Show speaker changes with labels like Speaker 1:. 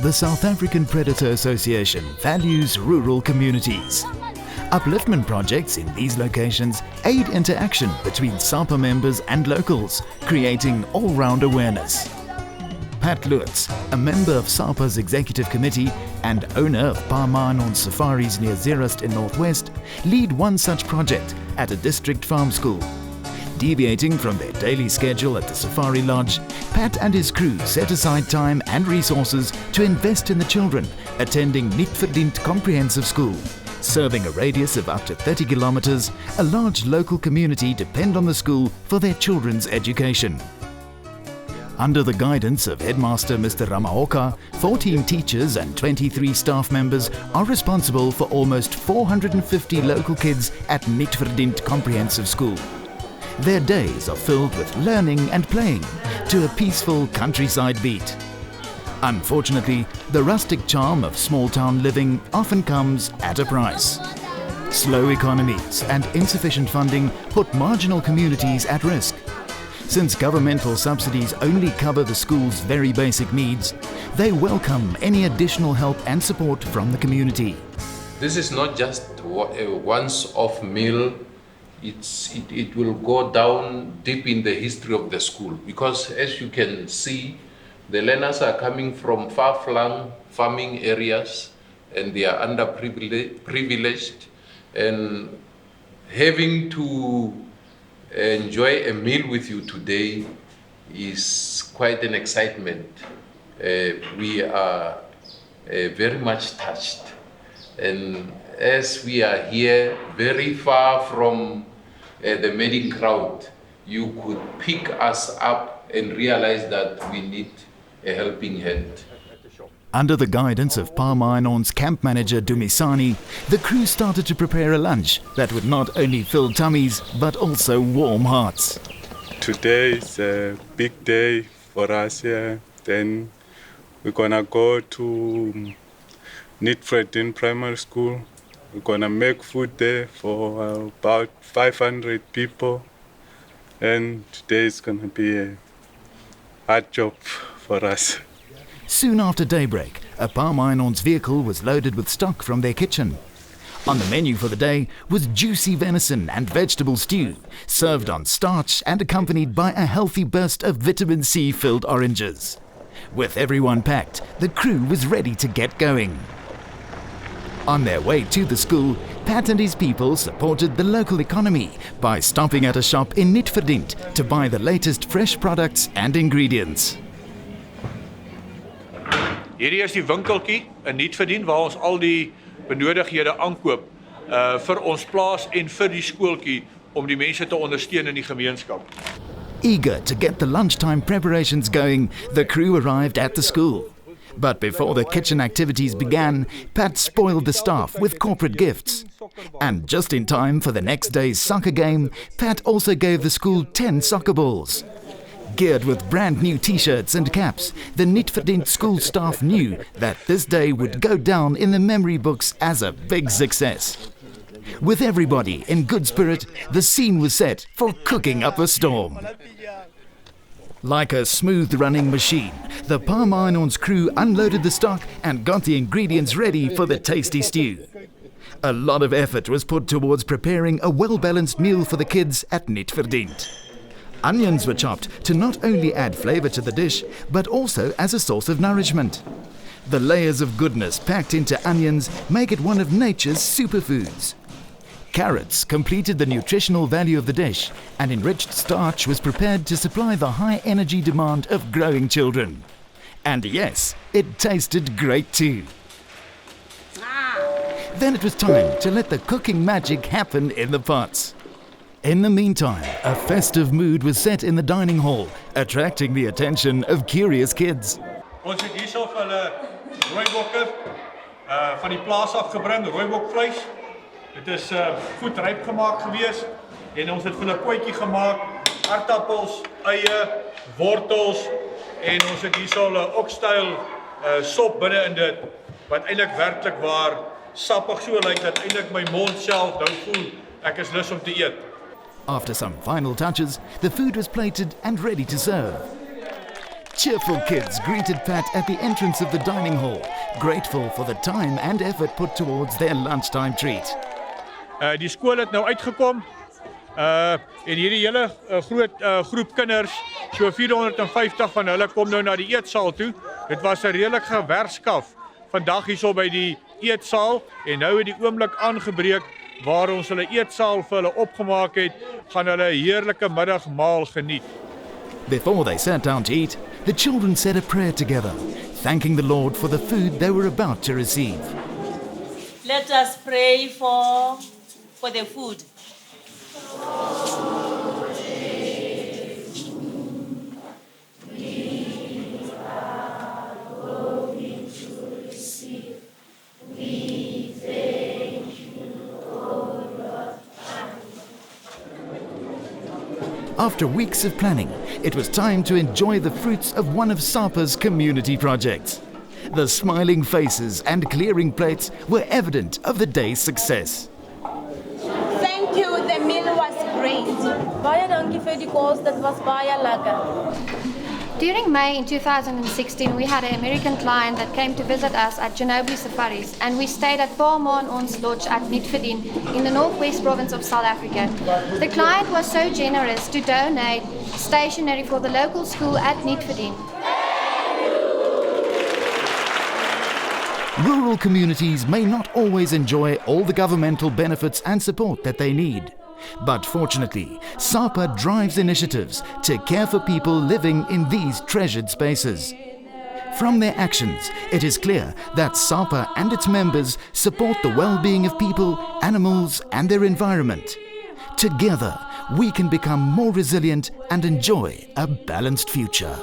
Speaker 1: The South African Predator Association values rural communities. Upliftment projects in these locations aid interaction between SAPA members and locals, creating all-round awareness. Pat Lutz, a member of SAPA's executive committee and owner of Parman Safaris near Zeerust in Northwest, lead one such project at a district farm school. Deviating from their daily schedule at the Safari Lodge, Pat and his crew set aside time and resources to invest in the children attending Nietverdiend Comprehensive School. Serving a radius of up to 30 kilometers, a large local community depend on the school for their children's education. Under the guidance of Headmaster Mr. Ramahoka, 14 teachers and 23 staff members are responsible for almost 450 local kids at Nietverdiend Comprehensive School. Their days are filled with learning and playing to a peaceful countryside beat. Unfortunately, the rustic charm of small-town living often comes at a price. Slow economies and insufficient funding put marginal communities at risk. Since governmental subsidies only cover the school's very basic needs, they welcome any additional help and support from the community.
Speaker 2: This is not just a once-off meal. It will go down deep in the history of the school, because as you can see, the learners are coming from far-flung farming areas and they are underprivileged, and having to enjoy a meal with you today is quite an excitement. We are very much touched, and as we are here very far from the main crowd, you could pick us up and realize that we need a helping hand.
Speaker 1: Under the guidance of Parmainon's camp manager Dumisani, the crew started to prepare a lunch that would not only fill tummies but also warm hearts.
Speaker 3: Today is a big day for us here. Then we're gonna go to Nietverdiend Primary School. We're gonna make food there for about 500 people, and today is gonna be a hard job for us.
Speaker 1: Soon after daybreak, a Parmainon's vehicle was loaded with stock from their kitchen. On the menu for the day was juicy venison and vegetable stew, served on starch and accompanied by a healthy burst of vitamin C-filled oranges. With everyone packed, the crew was ready to get going. On their way to the school, Pat and his people supported the local economy by stopping at a shop in Nietverdiend to buy the latest fresh products and ingredients.
Speaker 4: Hierdie is die winkeltjie in Nietverdiend waar ons al die benodighede aankoop vir ons plaas en vir die skooltjie om die mense te ondersteun in die gemeenskap.
Speaker 1: Eager to get the lunchtime preparations going, the crew arrived at the school. But before the kitchen activities began, Pat spoiled the staff with corporate gifts. And just in time for the next day's soccer game, Pat also gave the school 10 soccer balls. Geared with brand new t-shirts and caps, the Nietverdiend school staff knew that this day would go down in the memory books as a big success. With everybody in good spirit, the scene was set for cooking up a storm. Like a smooth-running machine, the Parmainon's crew unloaded the stock and got the ingredients ready for the tasty stew. A lot of effort was put towards preparing a well-balanced meal for the kids at Nietverdiend. Onions were chopped to not only add flavor to the dish, but also as a source of nourishment. The layers of goodness packed into onions make it one of nature's superfoods. Carrots completed the nutritional value of the dish, and enriched starch was prepared to supply the high energy demand of growing children. And yes, it tasted great too. Then it was time to let the cooking magic happen in the pots. In the meantime, a festive mood was set in the dining hall, attracting the attention of curious kids.
Speaker 4: Ons het hierso vir hulle rooibokke van die plaas afgebring, rooibokvleis. Dit is goed ryp gemaak gewees en ons het vir hulle potjie gemaak, aardappels, eie, wortels en ons het hierso 'n oxtail sop binne in dit wat eintlik werklik waar sappig so lyk dat eintlik my mond self nou voel ek is lus om te eet.
Speaker 1: After some final touches, the food was plated and ready to serve. Cheerful kids greeted Pat at the entrance of the dining hall, grateful for the time and effort put towards their lunchtime treat.
Speaker 4: Die skool het nou uitgekom. En hierdie hele groep kinders, so 450 van hulle kom nou na die eetsaal toe. Dit was 'n redelike werkskaf vandag hierso by die eetsaal en nou het die oomblik aangebreek waar ons hulle eetsaal vir hulle opgemaak het, gaan hulle 'n heerlike middagmaal geniet.
Speaker 1: Before they sat down to eat, the children said a prayer together, thanking the Lord for the food they were about to receive.
Speaker 5: Let us pray for the food.
Speaker 1: After weeks of planning, it was time to enjoy the fruits of one of SAPA's community projects. The smiling faces and clearing plates were evident of the day's success.
Speaker 6: Thank you, the meal was great.
Speaker 7: Baie dankie vir die kos, dit was baie lekker.
Speaker 8: During May in 2016, we had an American client that came to visit us at Ginobili Safaris, and we stayed at Pa Ons Lodge at Nietverdiend in the northwest province of South Africa. The client was so generous to donate stationery for the local school at Nietverdiend.
Speaker 1: Rural communities may not always enjoy all the governmental benefits and support that they need. But fortunately, SAPA drives initiatives to care for people living in these treasured spaces. From their actions, it is clear that SAPA and its members support the well-being of people, animals, and their environment. Together, we can become more resilient and enjoy a balanced future.